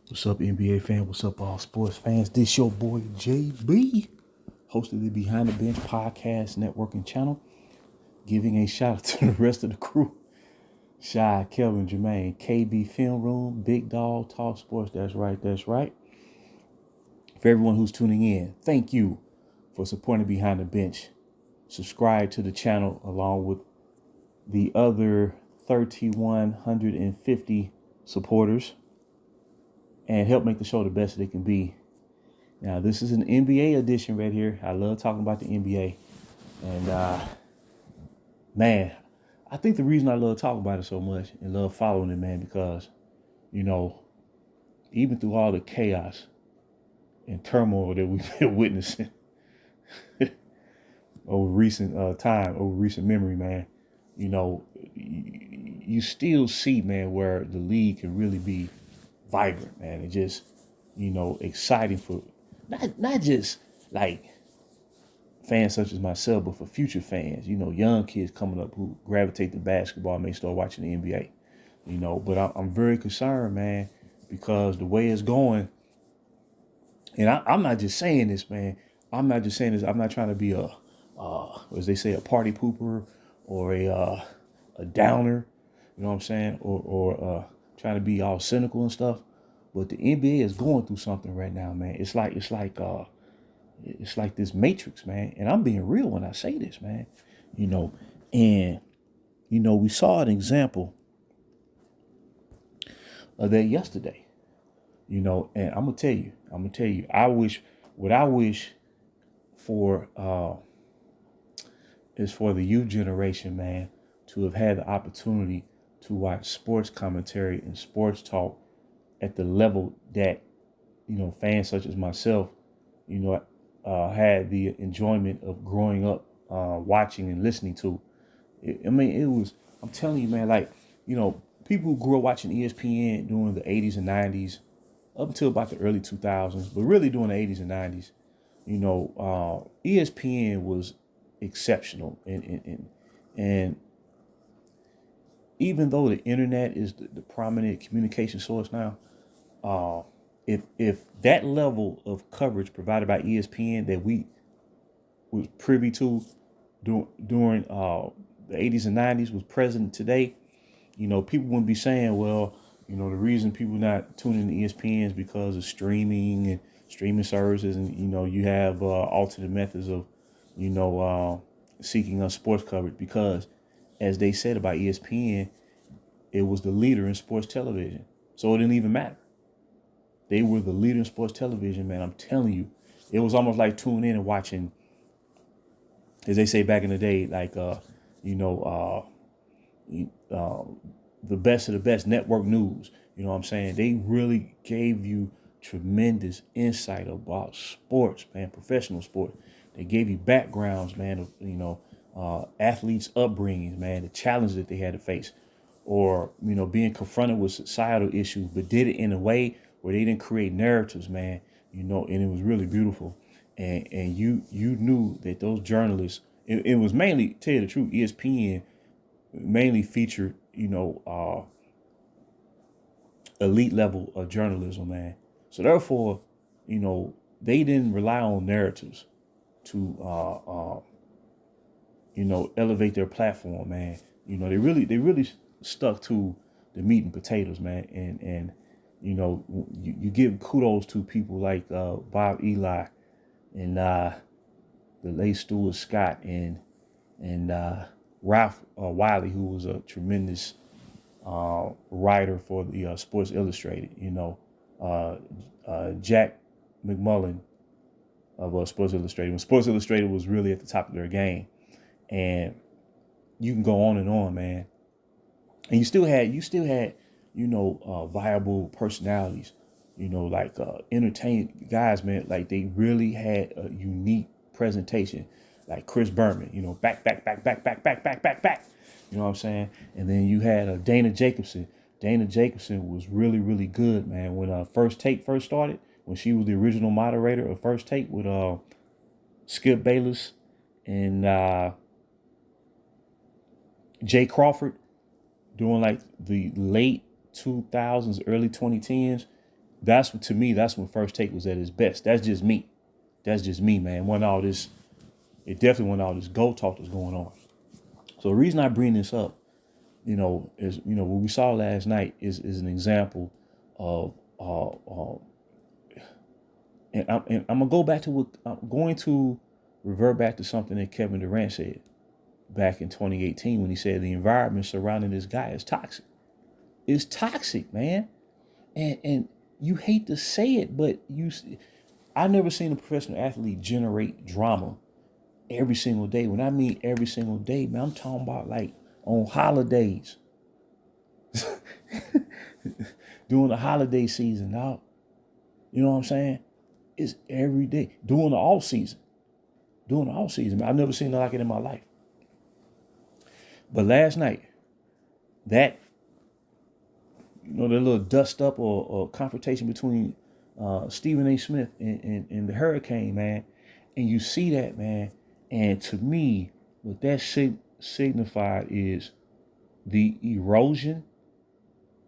What's up, NBA fan? What's up, all sports fans? This your boy JB, host of the Behind the Bench podcast networking channel, giving a shout out to the rest of the crew. Shy, Kelvin, Jermaine, KB Film Room, Big Dog, Talk Sports. That's right, that's right. For everyone who's tuning in, thank you for supporting Behind the Bench. Subscribe to the channel along with the other 3,150 supporters and help make the show the best that it can be. Now, this is an NBA edition right here. I love talking about the NBA. And, man, I think the reason I love talking about it so much and love following it, man, because, even through all the chaos and turmoil that we've been witnessing over recent memory, man, you still see, man, where the league can really be vibrant, man, and just, exciting for not just like fans such as myself, but for future fans, young kids coming up who gravitate to basketball may start watching the NBA, but I'm very concerned, man, because the way it's going, and I'm not just saying this, man. I'm not just saying this. I'm not trying to be as they say, a party pooper or a downer, you know what I'm saying? Or trying to be all cynical and stuff. But the NBA is going through something right now, man. It's like this matrix, man. And I'm being real when I say this, man. And we saw an example of that yesterday. And I'm gonna tell you, I wish for is for the youth generation, man, to have had the opportunity to watch sports commentary and sports talk at the level that, fans such as myself, had the enjoyment of growing up, watching and listening to. I'm telling you, man, like, people who grew up watching ESPN during the 80s and 90s, up until about the early 2000s, but really during the 80s and 90s, ESPN was exceptional. And even though the internet is the prominent communication source now, if that level of coverage provided by ESPN that we was privy to during the 80s and 90s was present today, people wouldn't be saying, well, the reason people not tuning in to ESPN is because of streaming and streaming services, and you have alternate methods of, seeking sports coverage, because, as they said about ESPN, it was the leader in sports television, so it didn't even matter. They were the leader in sports television, man. I'm telling you, it was almost like tuning in and watching, as they say back in the day, like the best of the best network news. You know what I'm saying? They really gave you tremendous insight about sports, man, professional sports. They gave you backgrounds, man, of, athletes' upbringings, man, the challenges that they had to face, or, being confronted with societal issues, but did it in a way where they didn't create narratives, man, and it was really beautiful. And you knew that those journalists, it was mainly, tell you the truth, ESPN mainly featured, elite level of journalism, man. So therefore, they didn't rely on narratives to, elevate their platform, man. They really stuck to the meat and potatoes, man. And you give kudos to people like Bob Eli and the late Stuart Scott and Ralph Wiley, who was a tremendous writer for the Sports Illustrated. Jack McMullen of Sports Illustrated, when Sports Illustrated was really at the top of their game, and you can go on, man. And you still had viable personalities, like entertain guys, man. Like, they really had a unique presentation, like Chris Berman, back. You know what I'm saying? And then you had Dana Jacobson. Dana Jacobson was really, really good, man. When First Take first started, when she was the original moderator of First Take with Skip Bayless and Jay Crawford, during like the late 2000s, early 2010s, that's to me, that's when First Take was at its best. That's just me. That's just me, man. When all this, it definitely when all this go talk that's going on. So the reason I bring this up, is what we saw last night is an example of and I'm gonna go back to what I'm going to revert back to something that Kevin Durant said back in 2018 when he said the environment surrounding this guy is toxic. It's toxic, man. And you hate to say it, but I never seen a professional athlete generate drama every single day. When I mean every single day, man, I'm talking about like on holidays. During the holiday season, dog. You know what I'm saying? It's every day. During the off season. Man. I've never seen nothing like it in my life. But last night, that the little dust up or confrontation between Stephen A. Smith and the Hurricane, man. And you see that, man. And to me, what that signified is the erosion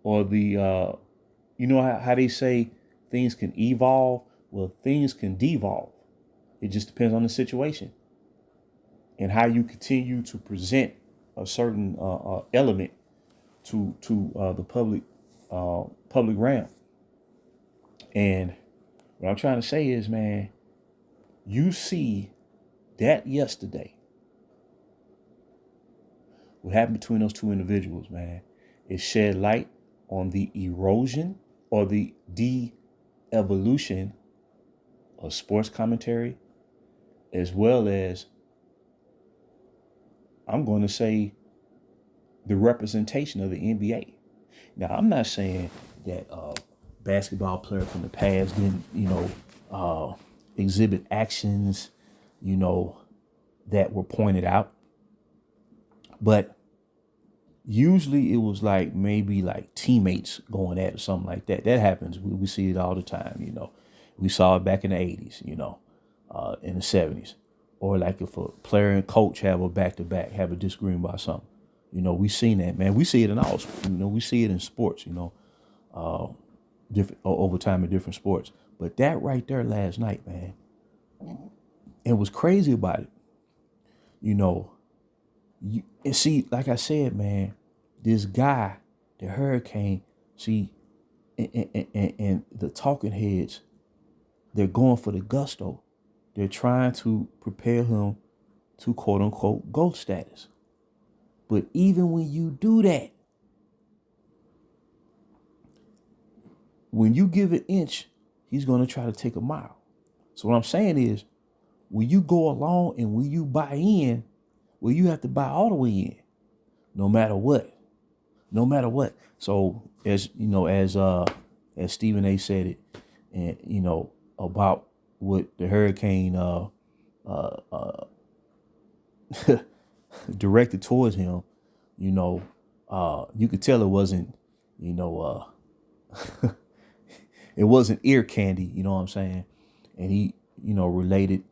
or the, how they say things can evolve? Well, things can devolve. It just depends on the situation and how you continue to present a certain element to the public realm. And what I'm trying to say is, man, you see that yesterday, what happened between those two individuals, man, it shed light on the erosion or the de-evolution of sports commentary, as well as, I'm going to say, the representation of the NBA. Now, I'm not saying that basketball player from the past didn't, exhibit actions, that were pointed out. But usually it was like maybe like teammates going at it or something like that. That happens. We see it all the time, We saw it back in the 80s, in the 70s. Or like if a player and coach have a back-to-back, have a disagreement about something. We seen that, man. We see it in all, we see it in sports, different over time in different sports. But that right there last night, man, and what's crazy about it, and see, like I said, man, this guy, the Hurricane, see, and the talking heads, they're going for the gusto. They're trying to prepare him to quote unquote GOAT status. But even when you do that, when you give an inch, he's going to try to take a mile. So what I'm saying is, when you go along and when you buy in, well, you have to buy all the way in, no matter what. So as Stephen A. said it, and about what the Hurricane directed towards him, you could tell it wasn't, it wasn't ear candy, you know what I'm saying? And he, related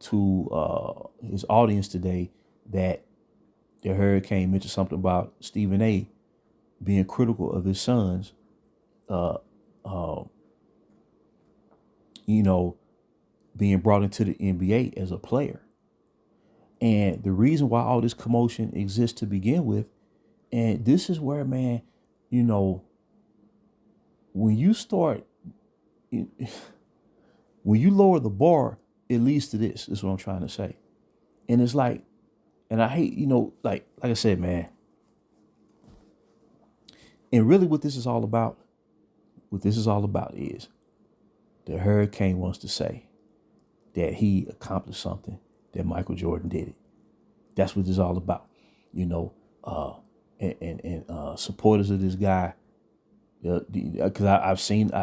to his audience today that the Hurricane mentioned something about Stephen A. being critical of his sons, being brought into the NBA as a player. And the reason why all this commotion exists to begin with, and this is where, man, when you start, when you lower the bar, it leads to this. This is what I'm trying to say. And it's like, and I hate, like I said, man, and really what this is all about is the Hurricane wants to say that he accomplished something that Michael Jordan did it. That's what this is all about, and supporters of this guy, because I've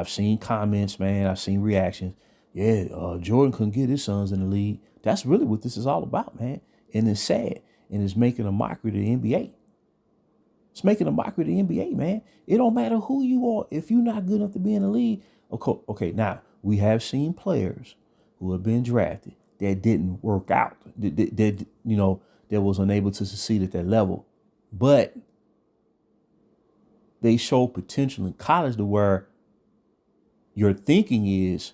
seen comments, man. I've seen reactions. Yeah, Jordan couldn't get his sons in the league. That's really what this is all about, man. And it's sad, and it's making a mockery of the NBA. It's making a mockery of the NBA, man. It don't matter who you are. If you're not good enough to be in the league, okay, now we have seen players who have been drafted that didn't work out, that was unable to succeed at that level. But they show potential in college to where, your thinking is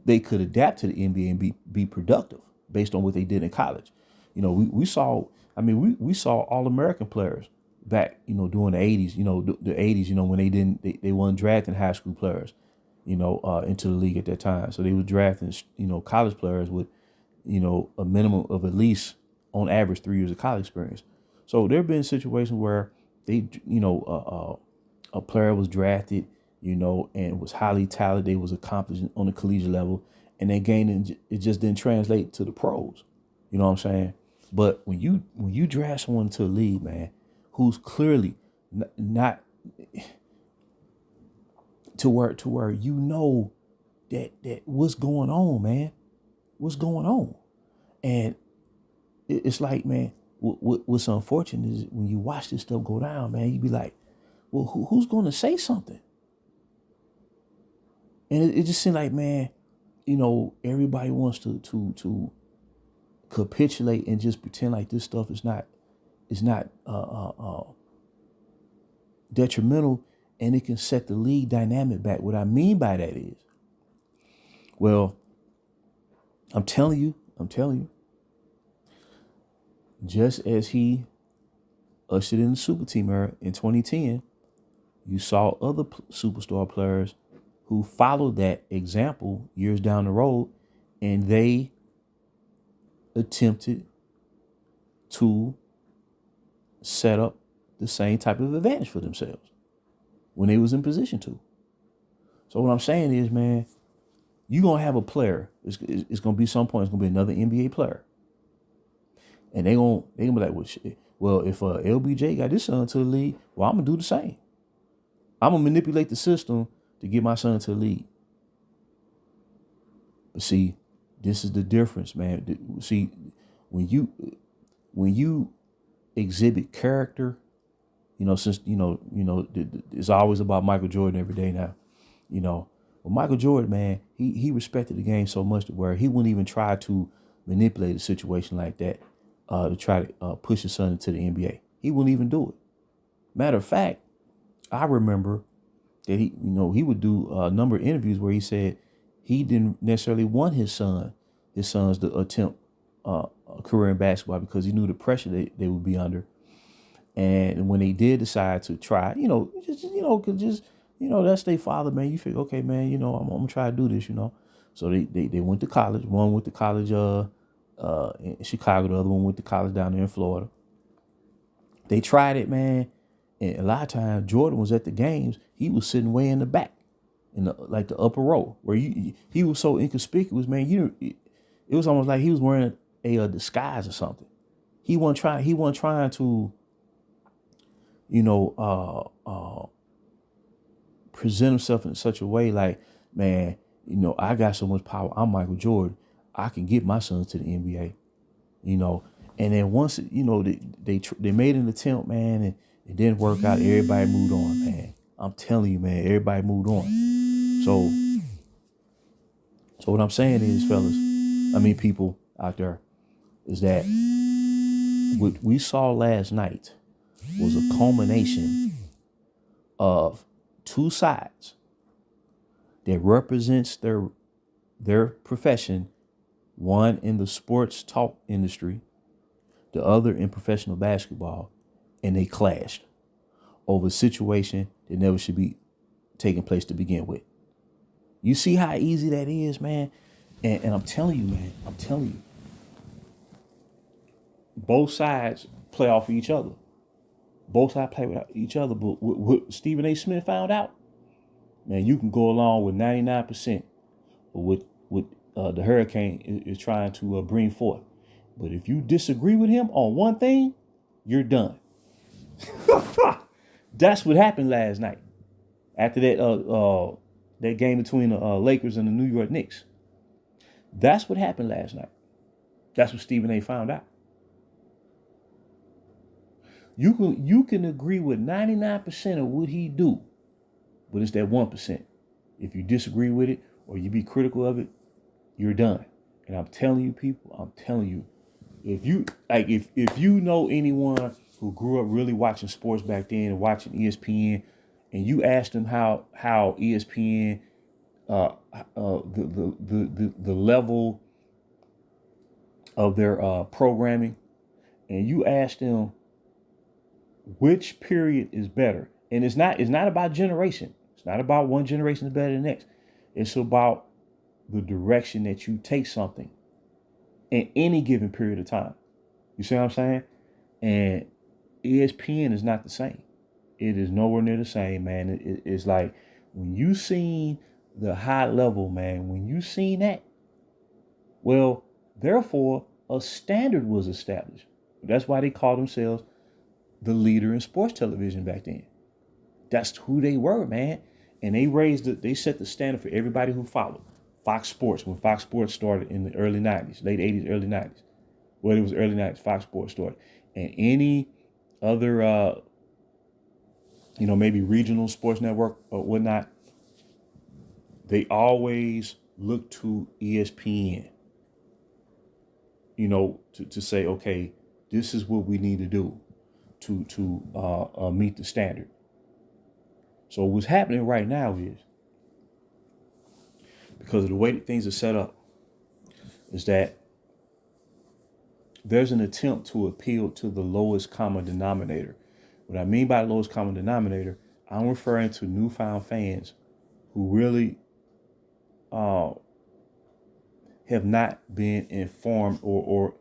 they could adapt to the NBA and be productive based on what they did in college. We saw, we saw all American players back, during the 80s, the 80s, when they weren't drafting high school players, into the league at that time. So they were drafting, college players with, a minimum of at least on average 3 years of college experience. So there have been situations where they, a player was drafted, and was highly talented. They was accomplished on the collegiate level, and they gained it just didn't translate to the pros. You know what I'm saying? But when you draft someone to the league, man, who's clearly not to where that what's going on, man, what's going on, and it's like, man, what's unfortunate is when you watch this stuff go down, man, you be like, well, who's going to say something? And it just seems like, man, everybody wants to capitulate and just pretend like this stuff is not detrimental, and it can set the league dynamic back. What I mean by that is, well, I'm telling you, just as he ushered in the super team era in 2010, you saw other superstar players who followed that example years down the road, and they attempted to set up the same type of advantage for themselves when they was in position to. So what I'm saying is, man, you're going to have a player. It's going to be some point. It's going to be another NBA player. And they gonna be like, well, if LBJ got his son to the league, well, I'm going to do the same. I'm going to manipulate the system to get my son to the league. But see, this is the difference, man. See, when you exhibit character, since, it's always about Michael Jordan every day now, well, Michael Jordan, man, he respected the game so much to where he wouldn't even try to manipulate a situation like that to try to push his son into the NBA. He wouldn't even do it. Matter of fact, I remember that he would do a number of interviews where he said he didn't necessarily want his sons to attempt a career in basketball because he knew the pressure they would be under. And when they did decide to try, that's their father, man. You figure, okay, man, I'm gonna try to do this, So they went to college. One went to college in Chicago, the other one went to college down there in Florida. They tried it, man. And a lot of times Jordan was at the games. He was sitting way in the back, in the upper row, where he was so inconspicuous, man. It was almost like he was wearing a disguise or something. He wasn't trying to, present himself in such a way like, man, I got so much power. I'm Michael Jordan. I can get my sons to the NBA, And then once, they made an attempt, man, and it didn't work out. Everybody moved on, man. I'm telling you, man, everybody moved on. So what I'm saying is, fellas, people out there, is that what we saw last night was a culmination of two sides that represents their profession, one in the sports talk industry, the other in professional basketball, and they clashed over a situation that never should be taking place to begin with. You see how easy that is, man? And I'm telling you, man, both sides play off of each other. Both sides play with each other. But what Stephen A. Smith found out, man, you can go along with 99% of what the Hurricane is trying to bring forth. But if you disagree with him on one thing, you're done. That's what happened last night after that game between the Lakers and the New York Knicks. That's what happened last night. That's what Stephen A. found out. You can agree with 99% of what he do, but it's that 1%. If you disagree with it or you be critical of it, you're done. And I'm telling you, people, if you know anyone who grew up really watching sports back then and watching ESPN and you ask them how ESPN, the level of their programming, and you ask them which period is better, and it's not about generation. It's not about one generation is better than the next. It's about the direction that you take something in any given period of time. You see what I'm saying? And ESPN is not the same. It is nowhere near the same, man. It's like when you seen the high level, man, when you seen that, well, therefore, a standard was established. That's why they call themselves the leader in sports television back then. That's who they were, man. And they set the standard for everybody who followed. Fox Sports, when Fox Sports started in the early 90s, late 80s, early 90s. Well, it was early 90s, Fox Sports started. And any other, maybe regional sports network or whatnot, they always look to ESPN, to say, okay, this is what we need to do to meet the standard. So what's happening right now is, because of the way that things are set up, is that there's an attempt to appeal to the lowest common denominator. What I mean by lowest common denominator, I'm referring to newfound fans who really have not been informed, or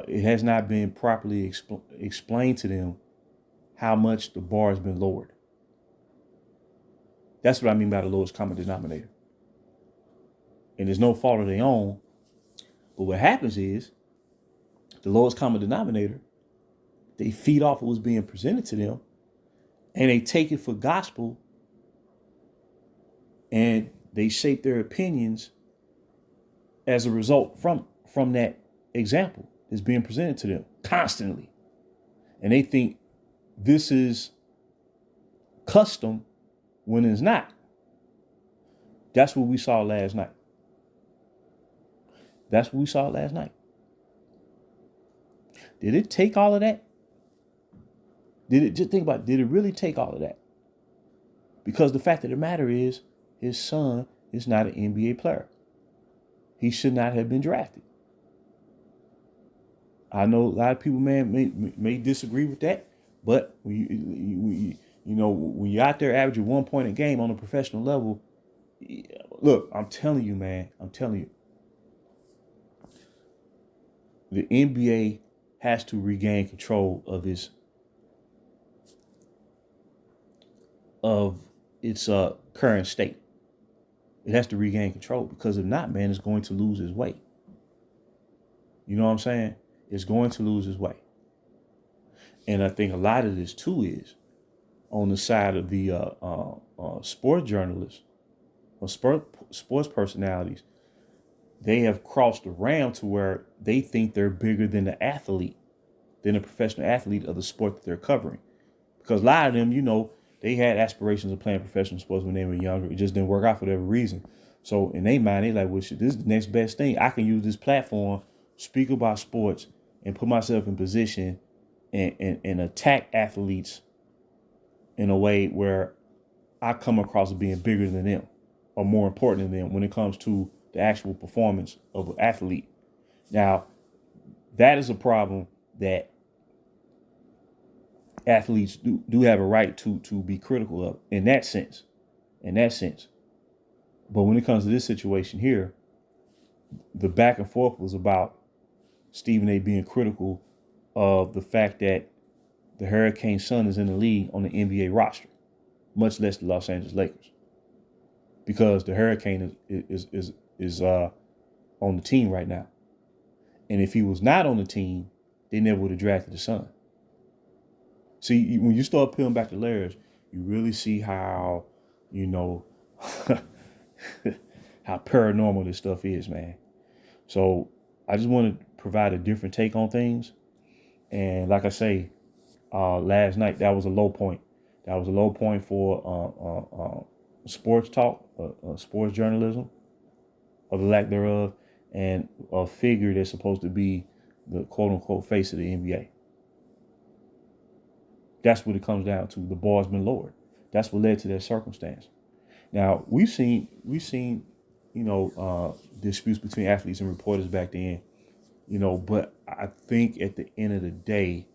it has not been properly explained to them how much the bar has been lowered. That's what I mean by the lowest common denominator. And there's no fault of their own. But what happens is, the lowest common denominator, they feed off of what's being presented to them, and they take it for gospel, and they shape their opinions as a result from that example that's being presented to them constantly. And they think this is custom when it's not. That's what we saw last night. That's what we saw last night. Did it take all of that? Did it really take all of that? Because the fact of the matter is, his son is not an NBA player. He should not have been drafted. I know a lot of people, man, may disagree with that, but when you're out there averaging 1 point a game on a professional level, look, I'm telling you, man, the NBA has to regain control of its current state. It has to regain control, because if not, man, it's going to lose its way. You know what I'm saying? It's going to lose its way. And I think a lot of this too is on the side of the sports journalists or sports personalities. They have crossed around to where they think they're bigger than the athlete, than a professional athlete of the sport that they're covering. Because a lot of them, they had aspirations of playing professional sports when they were younger. It just didn't work out for whatever reason. So in their mind, they're like, well, shit, this is the next best thing. I can use this platform, speak about sports, and put myself in position and attack athletes in a way where I come across as being bigger than them or more important than them when it comes to the actual performance of an athlete. Now, that is a problem that athletes do have a right to be critical of in that sense. But when it comes to this situation here, the back and forth was about Stephen A being critical of the fact that the Hurricane's son is in the league on the NBA roster, much less the Los Angeles Lakers, because the Hurricane is on the team right now. And if he was not on the team, they never would have drafted the son. See, when you start peeling back the layers, you really see how, how paranormal this stuff is, man. So I just want to provide a different take on things. And like I say, last night, that was a low point. That was a low point for sports talk, sports journalism, or the lack thereof, and a figure that's supposed to be the quote unquote face of the NBA. That's what it comes down to. The bar's been lowered. That's what led to that circumstance. Now we've seen, disputes between athletes and reporters back then, but I think at the end of the day,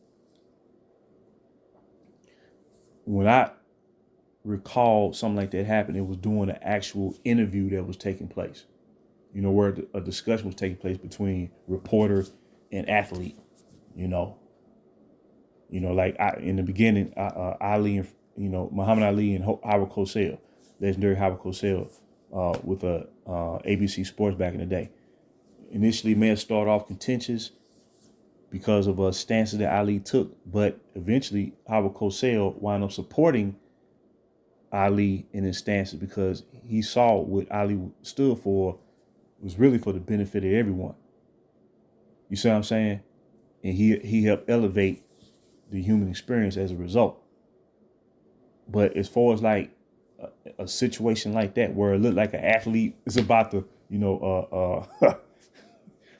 when I recall something like that happened, it was during an actual interview that was taking place, where a discussion was taking place between reporter and athlete, you know, in the beginning, Ali and, Muhammad Ali and Howard Cosell, legendary Howard Cosell, with ABC Sports back in the day. Initially may have started off contentious because of a stance that Ali took, but eventually Howard Cosell wound up supporting Ali in his stances because he saw what Ali stood for was really for the benefit of everyone. You see what I'm saying? And he helped elevate the human experience as a result. But as far as like a situation like that where it looked like an athlete is about to,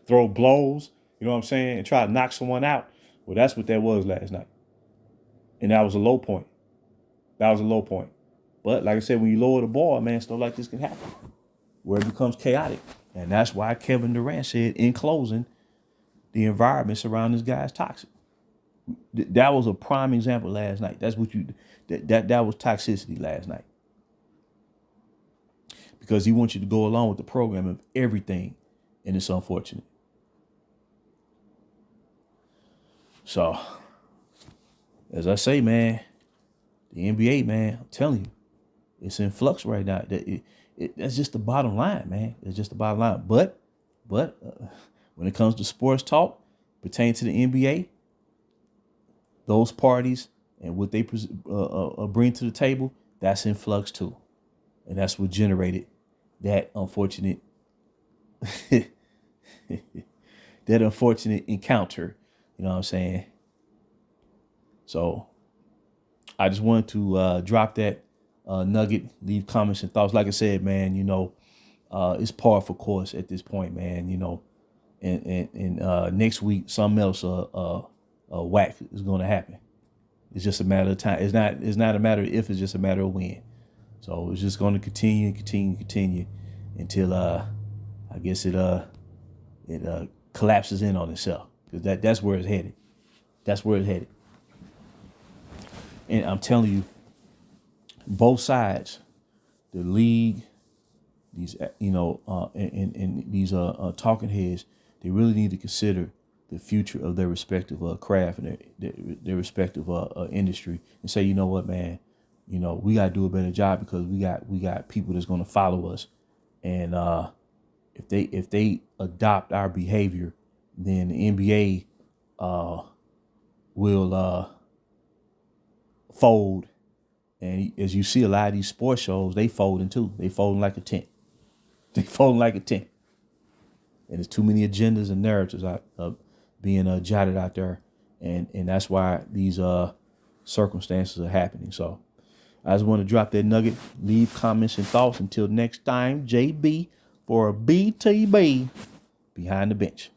throw blows, you know what I'm saying, and try to knock someone out, well, that's what that was last night. And that was a low point. That was a low point. But like I said, when you lower the bar, man, stuff like this can happen where it becomes chaotic. And that's why Kevin Durant said in closing, the environment surrounding this guy is toxic. That was a prime example last night. That's what that was toxicity last night. Because he wants you to go along with the program of everything, and it's unfortunate. So, as I say, man, the NBA, man, I'm telling you, it's in flux right now. That's just the bottom line, man. It's just the bottom line. But when it comes to sports talk pertaining to the NBA, those parties and what they bring to the table, that's in flux too. And that's what generated that unfortunate encounter. You know what I'm saying? So I just wanted to drop that nugget, leave comments and thoughts. Like I said, man, it's par for course at this point, man, and next week, something else whack is going to happen. It's just a matter of time. It's not a matter of if, it's just a matter of when. So it's just going to continue until I guess it collapses in on itself, because that's where it's headed. That's where it's headed. And I'm telling you, both sides, the league, these and these talking heads, they really need to consider the future of their respective craft and their respective industry, and say, you know what, man, we got to do a better job, because we got people that's going to follow us, and if they adopt our behavior, then the NBA will fold. And as you see, a lot of these sports shows, they folding too. They folding like a tent. They folding like a tent. And there's too many agendas and narratives being jotted out there, and that's why these circumstances are happening. So I just want to drop that nugget. Leave comments and thoughts. Until next time, JB for a BTB Behind the Bench.